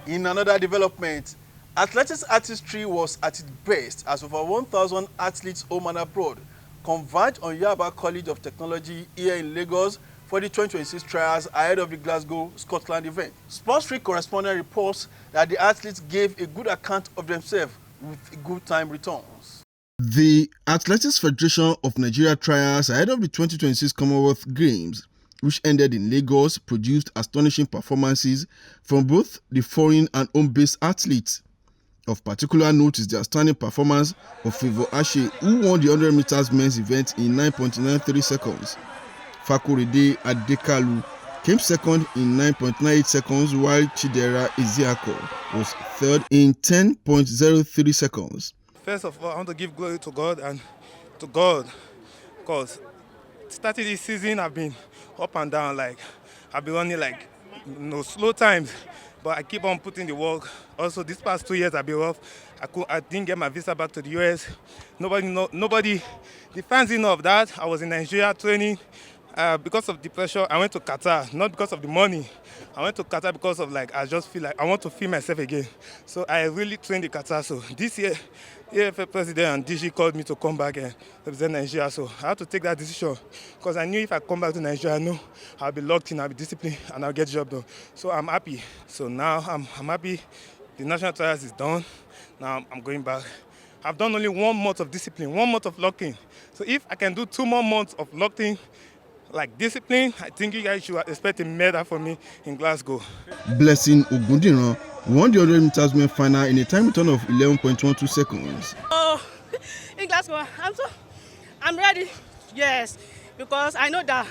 In another development, athletics artistry was at its best as over 1,000 athletes home and abroad converged on Yaba College of Technology here in Lagos for the 2026 trials ahead of the Glasgow, Scotland event. Sports Free correspondent reports that the athletes gave a good account of themselves with good time returns. The Athletics Federation of Nigeria trials ahead of the 2026 Commonwealth Games, which ended in Lagos, produced astonishing performances from both the foreign and home-based athletes. Of particular note is the outstanding performance of Favour Ashe, who won the 100 meters men's event in 9.93 seconds. Fakorede Adekalu came second in 9.98 seconds, while Chidera Ezeako was third in 10.03 seconds. First of all, I want to give glory to God and to God, because starting this season, I've been up and down. Like I've been running like slow times, but I keep on putting the work. Also, these past 2 years I've been rough. I didn't get my visa back to the US. Nobody, the fans didn't know of that. I was in Nigeria training. Because of the pressure, I went to Qatar, not because of the money. I went to Qatar because of I just feel like I want to feel myself again. So I really trained in Qatar. So this year, AFN president and DG called me to come back and represent Nigeria. So I had to take that decision because I knew if I come back to Nigeria, I know I'll be locked in, I'll be disciplined, and I'll get the job done. So I'm happy. So now I'm happy. The national trials is done. Now I'm going back. I've done only 1 month of discipline, 1 month of locking. So if I can do 2 more months of locking, like discipline, I think you guys should expect a medal from me in Glasgow. Blessing Ogundiran won the 100 meters men final in a time return of 11.12 seconds. In Glasgow, I'm ready, yes, because I know that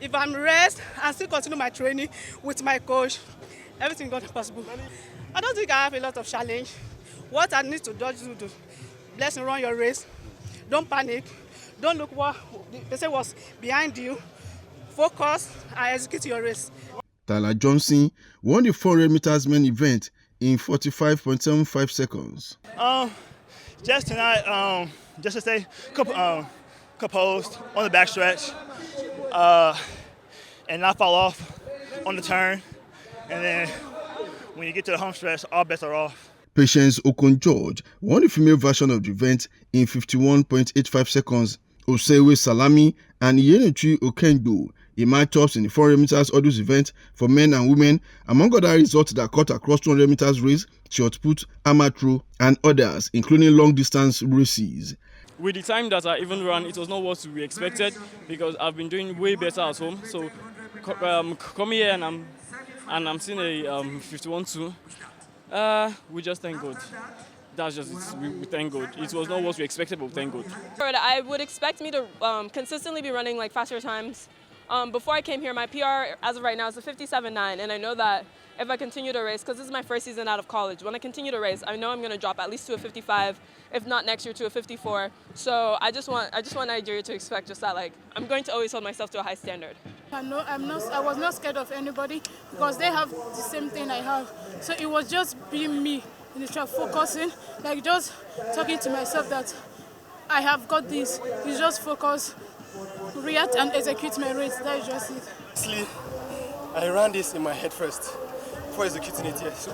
if I'm rest and still continue my training with my coach, everything is possible. I don't think I have a lot of challenge. What I need to do is to Blessing, run your race, don't panic, don't look what the person was behind you. Focus and execute your race. Tyler Johnson won the 400 meters men event in 45.75 seconds. Just tonight, just to stay composed on the backstretch and not fall off on the turn. And then when you get to the home stretch, all bets are off. Patience Okon-George won the female version of the event in 51.85 seconds. Osewe Salami and Iyenechi Okendo emerged tops in the 400 meters hurdles event for men and women, among other results that cut across 200 meters race, shot put, hammer throw, and others, including long distance races. With the time that I even ran, it was not what we expected because I've been doing way better at home. So come here and I'm seeing a 51.2. We just thank God. That's just it. We thank God. It was not what we expected, but we thank God. I would expect me to consistently be running faster times. Before I came here, my PR as of right now is a 57.9, and I know that if I continue to race, because this is my first season out of college, when I continue to race, I know I'm going to drop at least to a 55, if not next year to a 54. So I just want Nigeria to expect just that, I'm going to always hold myself to a high standard. I was not scared of anybody because they have the same thing I have. So it was just being me in the track, focusing, just talking to myself that I have got this. You just focus, react and execute my race. That is just it. Honestly, I ran this in my head first before executing it here. So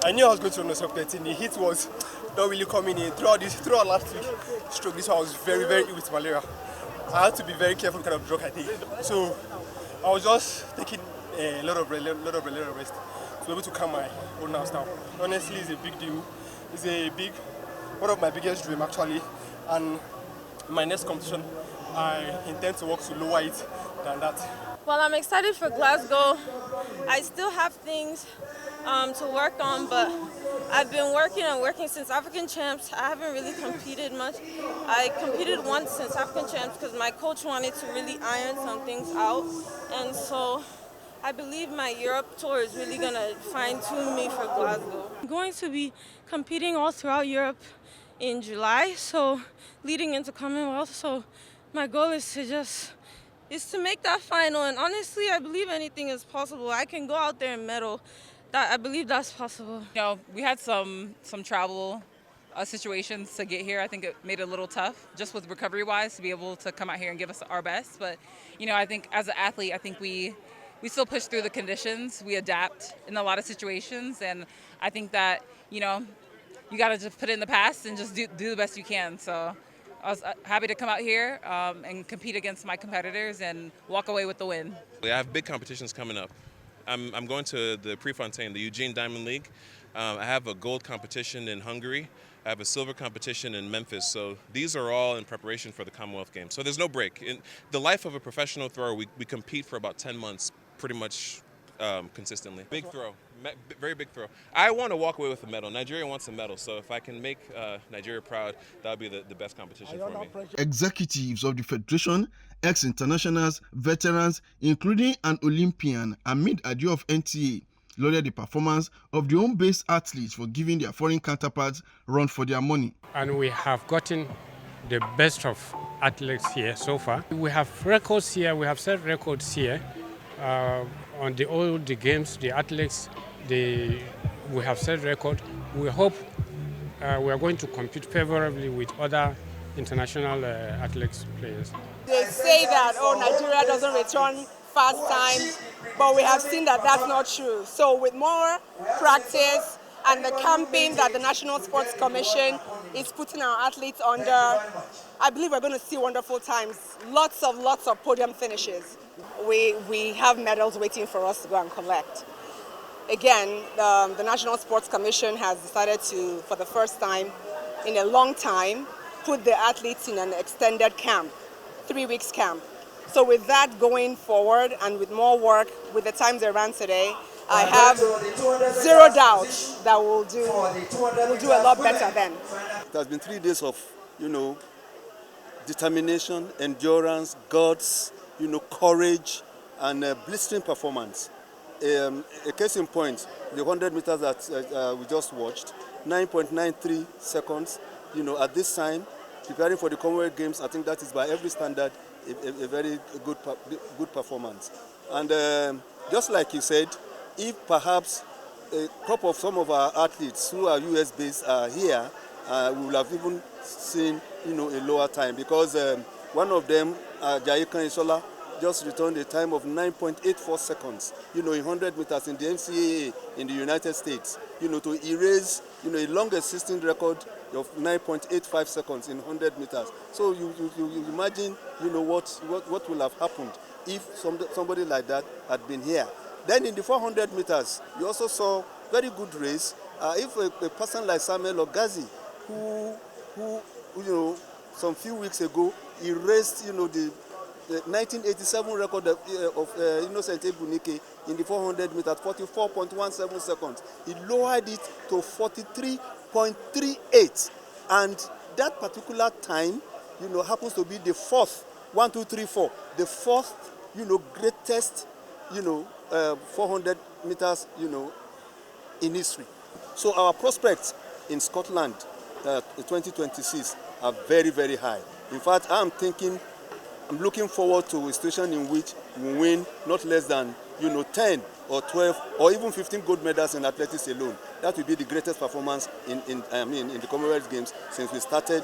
I knew I was going to run the sub 13. The heat was not really coming in. Throughout last week, stroke, this one I was very, very ill with malaria. I had to be very careful what kind of drug I take. So I was just taking a lot of rest to be able to calm my own nerves down. Honestly, it's a big deal. It's one of my biggest dreams actually. And my next competition, I intend to work to lower it than that. Well, I'm excited for Glasgow. I still have things to work on, but I've been working since African Champs. I haven't really competed much. I competed once since African Champs because my coach wanted to really iron some things out. And so I believe my Europe tour is really going to fine-tune me for Glasgow. I'm going to be competing all throughout Europe in July, so leading into Commonwealth. So my goal is to make that final, and honestly, I believe anything is possible. I can go out there and medal. I believe that's possible. We had some travel situations to get here. I think it made it a little tough, just with recovery-wise, to be able to come out here and give us our best. But I think as an athlete, I think we we still push through the conditions. We adapt in a lot of situations, and I think that, you know, you got to just put it in the past and just do the best you can. So I was happy to come out here and compete against my competitors and walk away with the win. I have big competitions coming up. I'm going to the Prefontaine, the Eugene Diamond League. I have a gold competition in Hungary. I have a silver competition in Memphis. So these are all in preparation for the Commonwealth Games. So there's no break. In the life of a professional thrower, we compete for about 10 months pretty much consistently. Big throw, very big throw. I want to walk away with a medal. Nigeria wants a medal. So if I can make Nigeria proud, that would be the best competition for me. Executives of the Federation, ex-internationals, veterans, including an Olympian, Hamid Adio of NTA, lauded the performance of the home-based athletes for giving their foreign counterparts run for their money. And we have gotten the best of athletes here so far. We have records here, we have set records here. On the games, the athletes, we have set record. We hope we are going to compete favorably with other international athletics players. They say that, Nigeria doesn't return fast times, but we have seen that that's not true. So with more practice and the campaign that the National Sports Commission is putting our athletes under, I believe we're going to see wonderful times, lots of podium finishes. We have medals waiting for us to go and collect. Again, the National Sports Commission has decided to, for the first time in a long time, put the athletes in an extended camp, 3 weeks camp. So with that going forward and with more work, with the times they ran today, I have zero doubt that we'll do a lot better then. It has been 3 days of, determination, endurance, guts, courage, and blistering performance. A case in point, the 100 meters that we just watched, 9.93 seconds, at this time, preparing for the Commonwealth Games, I think that is by every standard a very good performance. And just like you said, if perhaps a couple of some of our athletes who are US based are here, we will have even seen a lower time, because one of them, Jaikan Isola, just returned a time of 9.84 seconds, in 100 meters in the NCAA in the United States, to erase, a long existing record of 9.85 seconds in 100 meters. So you imagine, what will have happened if somebody like that had been here. Then in the 400 meters, you also saw very good race. If a person like Samuel Ogazi, who some few weeks ago, he raced, the 1987 record of Innocent Ebunike in the 400 meters, 44.17 seconds. He lowered it to 43.38, and that particular time, happens to be the fourth, 1, 2, 3, 4, the fourth, greatest, 400 meters, in history. So our prospects in Scotland, 2026, are very, very high. In fact, I'm looking forward to a situation in which we win not less than 10 or 12 or even 15 gold medals in athletics alone. That will be the greatest performance in the Commonwealth Games since we started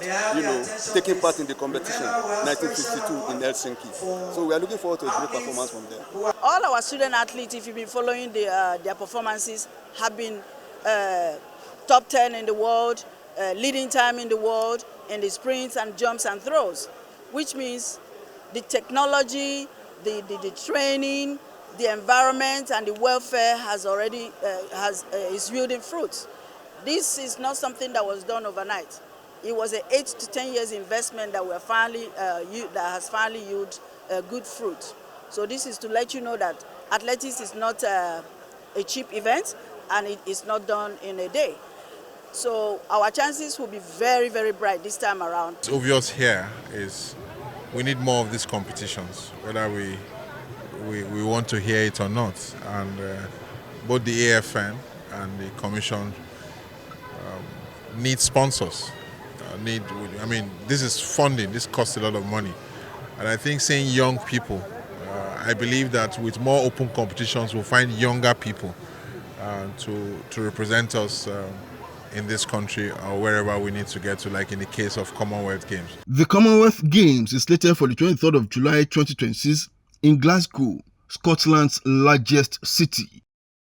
taking part in the competition 1952 in Helsinki. So we are looking forward to a great performance from them. All our student athletes, if you've been following their performances, have been top 10 in the world, leading time in the world in the sprints and jumps and throws, which means the technology, the training, the environment and the welfare has already is yielding fruits. This is not something that was done overnight. It was an 8 to 10 years investment that has finally yielded good fruit. So this is to let you know that athletics is not a cheap event, and it is not done in a day. So our chances will be very, very bright this time around. It's obvious here is we need more of these competitions, whether we want to hear it or not. And both the AFN and the Commission need sponsors. This is funding, this costs a lot of money. And I think seeing young people, I believe that with more open competitions, we'll find younger people to represent us in this country or wherever we need to get to, like in the case of Commonwealth Games. The Commonwealth Games is slated for the 23rd of July 2026 in Glasgow, Scotland's largest city.